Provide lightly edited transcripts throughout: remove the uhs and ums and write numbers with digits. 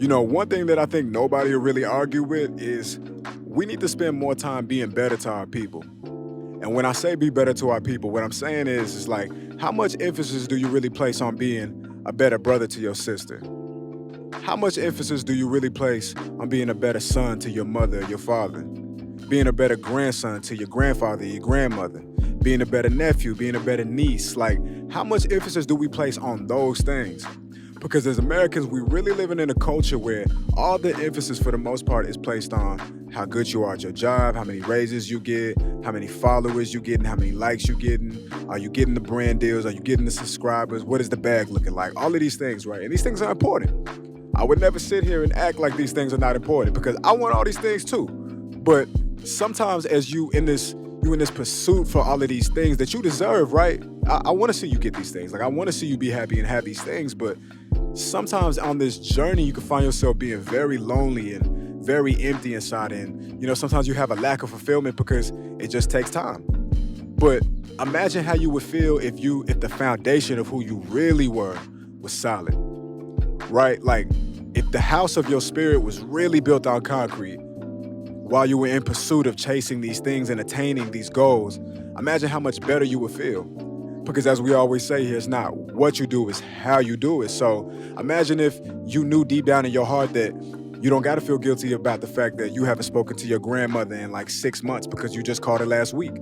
One thing that I think nobody will really argue with is we need to spend more time being better to our people. And when I say be better to our people, what I'm saying is like, how much emphasis do you really place on being a better brother to your sister? How much emphasis do you really place on being a better son to your mother, your father? Being a better grandson to your grandfather, your grandmother? Being a better nephew, being a better niece? Like, how much emphasis do we place on those things? Because as Americans, we really living in a culture where all the emphasis for the most part is placed on how good you are at your job, how many raises you get, how many followers you getting, how many likes you getting, are you getting the brand deals, are you getting the subscribers, what is the bag looking like, all of these things, right? And these things are important. I would never sit here and act like these things are not important because I want all these things too. But sometimes as you in this pursuit for all of these things that you deserve, right? I want to see you get these things. Like I want to see you be happy and have these things, but sometimes on this journey you can find yourself being very lonely and very empty inside, and sometimes you have a lack of fulfillment because it just takes time. But imagine how you would feel if the foundation of who you really were was solid, right? Like if the house of your spirit was really built on concrete while you were in pursuit of chasing these things and attaining these goals, imagine how much better you would feel. Because as we always say here, it's not what you do, it's how you do it. So imagine if you knew deep down in your heart that you don't got to feel guilty about the fact that you haven't spoken to your grandmother in like 6 months because you just called her last week.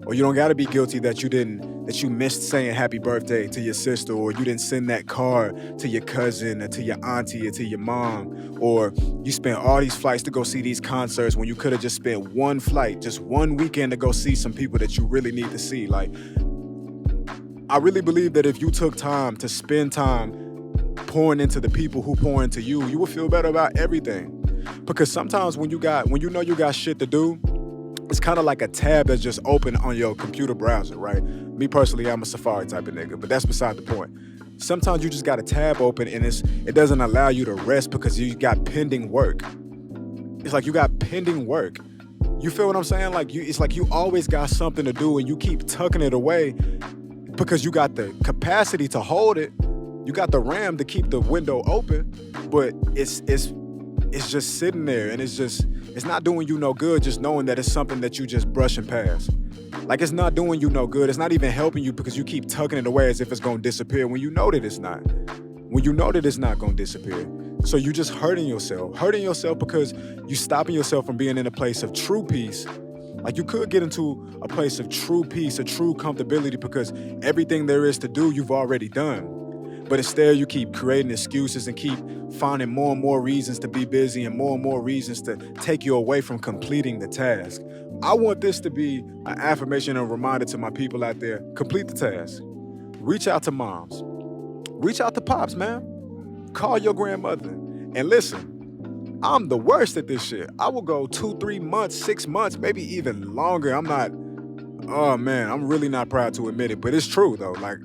Or you don't got to be guilty that you missed saying happy birthday to your sister, or you didn't send that card to your cousin or to your auntie or to your mom, or you spent all these flights to go see these concerts when you could have just spent one flight, just one weekend to go see some people that you really need to see. Like, I really believe that if you took time to spend time pouring into the people who pour into you, you will feel better about everything. Because sometimes when you know you got shit to do, it's kind of like a tab that's just open on your computer browser, right? Me personally, I'm a Safari type of nigga, but that's beside the point. Sometimes you just got a tab open and it doesn't allow you to rest because you got pending work. It's like you got pending work. You feel what I'm saying? Like it's like you always got something to do and you keep tucking it away because you got the capacity to hold it. You got the RAM to keep the window open, but it's just sitting there, and it's not doing you no good just knowing that it's something that you just brushing past. Like, it's not doing you no good. It's not even helping you because you keep tucking it away as if it's gonna disappear when you know that it's not. When you know that it's not gonna disappear. So you just hurting yourself because you stopping yourself from being in a place of true peace. Like, you could get into a place of true peace, a true comfortability, because everything there is to do, you've already done. But instead, you keep creating excuses and keep finding more and more reasons to be busy and more reasons to take you away from completing the task. I want this to be an affirmation and a reminder to my people out there. Complete the task. Reach out to moms. Reach out to pops, man. Call your grandmother. And listen, I'm the worst at this shit. I will go 2, 3 months, 6 months, maybe even longer. I'm really not proud to admit it, but it's true though. Like,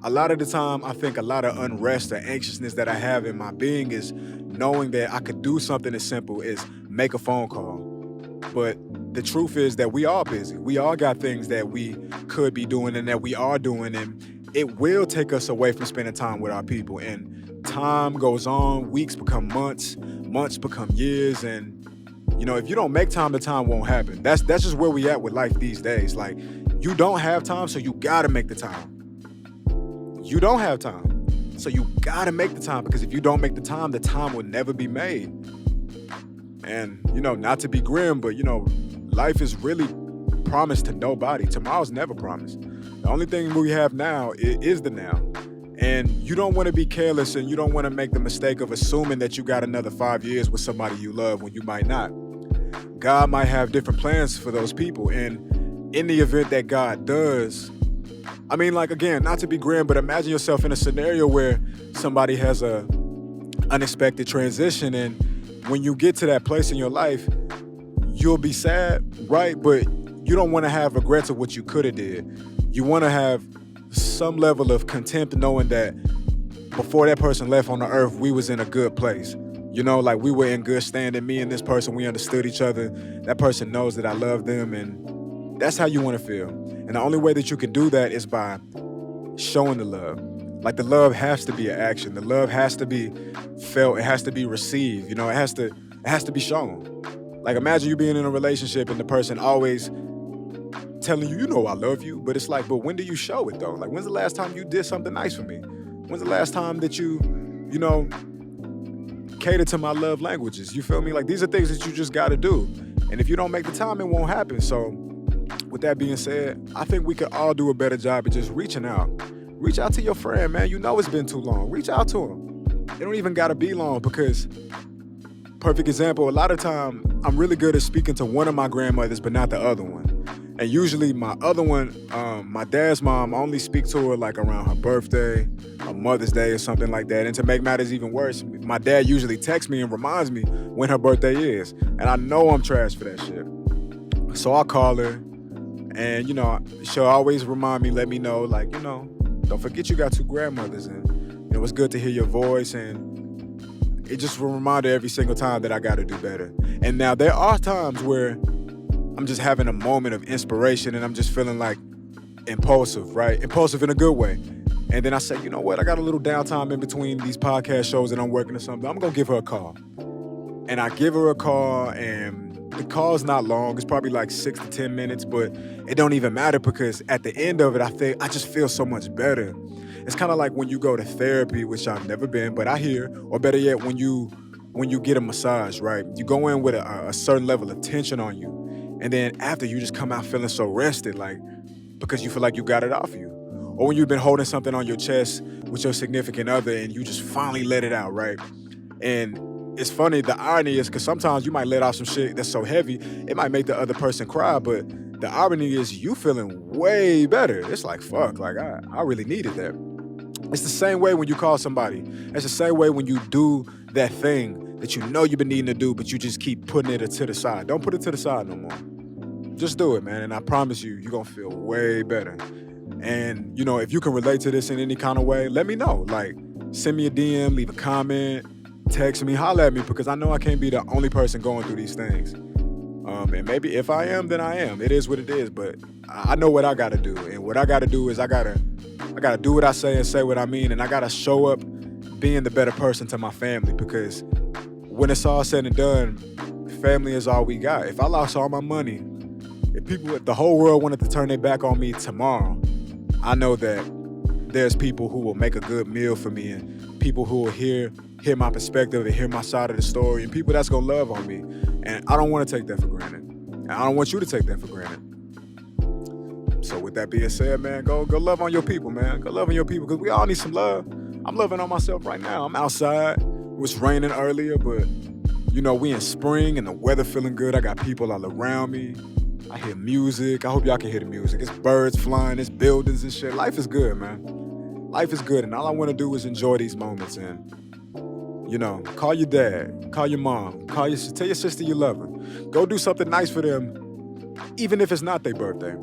a lot of the time, I think a lot of unrest or anxiousness that I have in my being is knowing that I could do something as simple as make a phone call. But the truth is that we are busy. We all got things that we could be doing and that we are doing, and it will take us away from spending time with our people. And time goes on, weeks become months, months become years, and if you don't make time, the time won't happen. That's just where we at with life these days. Like, you don't have time, so you gotta make the time. You don't have time, so you gotta make the time, because if you don't make the time will never be made. And, not to be grim, but, life is really promised to nobody. Tomorrow's never promised. The only thing we have now is the now. And you don't want to be careless, and you don't want to make the mistake of assuming that you got another 5 years with somebody you love when you might not. God might have different plans for those people, and in the event that God does, again, not to be grim, but imagine yourself in a scenario where somebody has a unexpected transition, and when you get to that place in your life, you'll be sad, right? But you don't want to have regrets of what you could have did. You want to have some level of contempt knowing that before that person left on the earth, we was in a good place. Like we were in good standing. Me and this person, we understood each other. That person knows that I love them, and that's how you want to feel. And the only way that you can do that is by showing the love, Like the love has to be an action. The love has to be felt. It has to be received. It has to be shown. Like imagine you being in a relationship and the person always telling you, I love you, but it's like, but when do you show it though? Like when's the last time you did something nice for me? When's the last time that you know, cater to my love languages? You feel me? Like these are things that you just gotta do. And if you don't make the time, it won't happen. So with that being said, I think we could all do a better job of just reaching out. Reach out to your friend, man. You know it's been too long. Reach out to him. It don't even gotta be long because, perfect example, a lot of time I'm really good at speaking to one of my grandmothers, but not the other one. And usually my other one, my dad's mom, I only speak to her like around her birthday, or Mother's Day or something like that. And to make matters even worse, my dad usually texts me and reminds me when her birthday is. And I know I'm trash for that shit. So I call her and, she'll always remind me, let me know, like, don't forget you got two grandmothers and, it's good to hear your voice. And it just a reminder every single time that I got to do better. And now there are times where I'm just having a moment of inspiration and I'm just feeling like impulsive, right? Impulsive in a good way. And then I say, you know what? I got a little downtime in between these podcast shows that I'm working or something. I'm going to give her a call. And I give her a call and the call's not long. It's probably like 6 to 10 minutes, but it don't even matter because at the end of it, I just feel so much better. It's kind of like when you go to therapy, which I've never been, but I hear, or better yet, when you get a massage, right? You go in with a certain level of tension on you. And then after you just come out feeling so rested, like, because you feel like you got it off you. Or when you've been holding something on your chest with your significant other and you just finally let it out, right? And it's funny, the irony is because sometimes you might let off some shit that's so heavy, it might make the other person cry, but the irony is you feeling way better. It's like, fuck, like I really needed that. It's the same way when you call somebody. It's the same way when you do that thing that you know you've been needing to do, but you just keep putting it to the side. Don't put it to the side no more. Just do it, man. And I promise you, you're going to feel way better. And, if you can relate to this in any kind of way, let me know. Like, send me a DM, leave a comment, text me, holler at me, because I know I can't be the only person going through these things. And maybe if I am, then I am. It is what it is. But I know what I got to do. And what I got to do is I got to do what I say and say what I mean. And I got to show up being the better person to my family, because when it's all said and done, family is all we got. If I lost all my money, if the whole world wanted to turn their back on me tomorrow, I know that there's people who will make a good meal for me and people who will hear my perspective and hear my side of the story and people that's going to love on me. And I don't want to take that for granted. And I don't want you to take that for granted. So with that being said, man, go love on your people, man. Go love on your people because we all need some love. I'm loving on myself right now. I'm outside. It was raining earlier, but, we in spring and the weather feeling good. I got people all around me. I hear music. I hope y'all can hear the music. It's birds flying. It's buildings and shit. Life is good, man. Life is good. And all I want to do is enjoy these moments. And, call your dad. Call your mom. Tell your sister you love her. Go do something nice for them, even if it's not their birthday.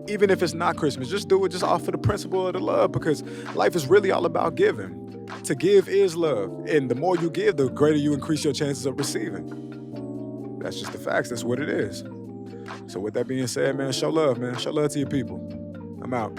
Even if it's not Christmas. Just do it just off of the principle of the love, because life is really all about giving. To give is love. And the more you give, the greater you increase your chances of receiving. That's just the facts. That's what it is. So with that being said, man, show love, man. Show love to your people. I'm out.